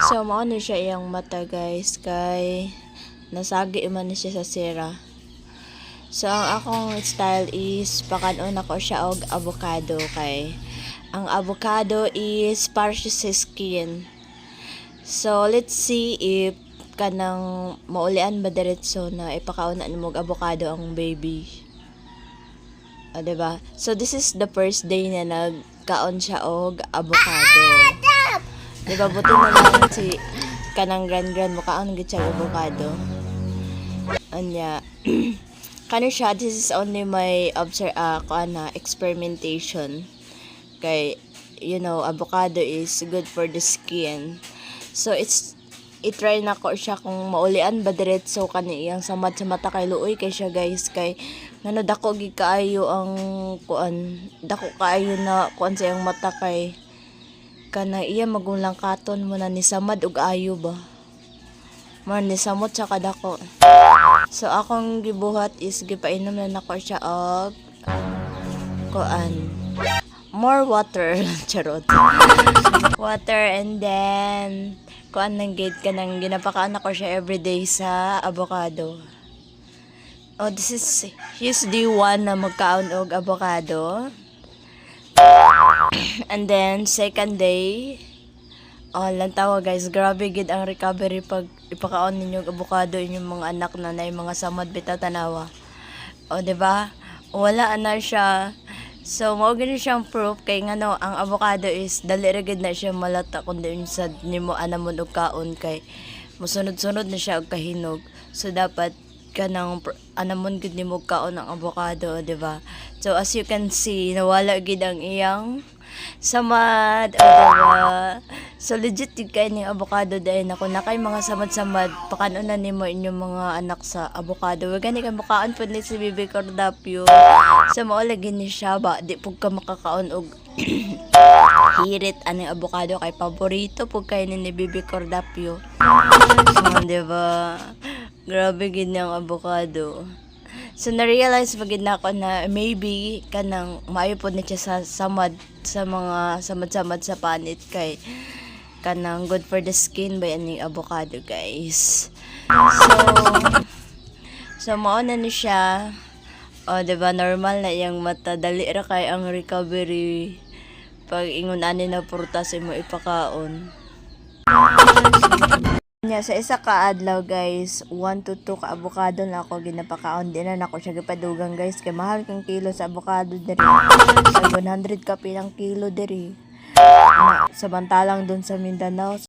So, mao ni siya iyang mata guys, kay nasagi man ni siya sa sira. So, ang akong style is pakanon ako siya og avocado, kay ang avocado is para siya sa skin. So, let's see if kanang maulian ba diretso na ipakaon na mo og avocado ang baby. O, diba? So, this is the first day na nagkaon siya og avocado. Diba, buti na lang si kanang grand mukhaon gid siya avocado. Anya, kano siya, this is only my experimentation. Kay, you know, avocado is good for the skin. So, i-try na ko siya kung maulian ba diretso kaniyang samad sa mata kay luoy kay siya guys, kay ngano dako gid kaayo ang dako kaayo na kuan sa iyang mata, kay kana iya magulang katon mo na ni samad og ayo ba man ni samot sa kadako. So akong gibuhat is gipainom na nako siya og kuan more water charot water, and then kuan nang gate ka nang ginapakaan ako siya everyday sa avocado. Oh, this is he's the one na magkaon og avocado. And then second day, oh lang tawa guys, grabe gid ang recovery pag ipakaon ninyo og avocado inyong mga anak na nay mga samad bitaw tanawa. O diba? Wala na siya. So mao gid siyang proof kay ngano ang avocado is dali ra gid na siya malata kun diin sa nimo anamon og kaon, kay mosunod-sunod na siya og kahinog. So dapat kanang anamon gid nimo kaon ang avocado, diba? So as you can see, nawala gid ang iyang samad, diba? So legit gid kay ning avocado dahil nako na kay mga samad-samad pakanon na nimo inyong mga anak sa avocado. Wa gani kay makaon pud ni si Bibi Cordapio. So mao lagi ni siya ba di pug ka makakaon og hirit aning avocado, kay paborito pug kay ni Bibi Cordapio. So, diba? Grabe gid ang avocado. So na-realize pagid na ako na maybe kanang maayo pod ni siya sa samad sa mga samad-samad sa panit, kay kanang good for the skin by ani avocado guys. So mao na ni siya. O diba, normal na iyang mata, dali ra kay ang recovery pag ingon ani na prutas imo ipakaon. Nya sa isa ka adlaw guys, 1 to 2 ka avocado na ako ginapakaon, din na nako siya gipadugang guys, kay mahal kang kilo sa avocado diri. Sa 100 ka pilang kilo diri. Samantalang dun sa Mindanao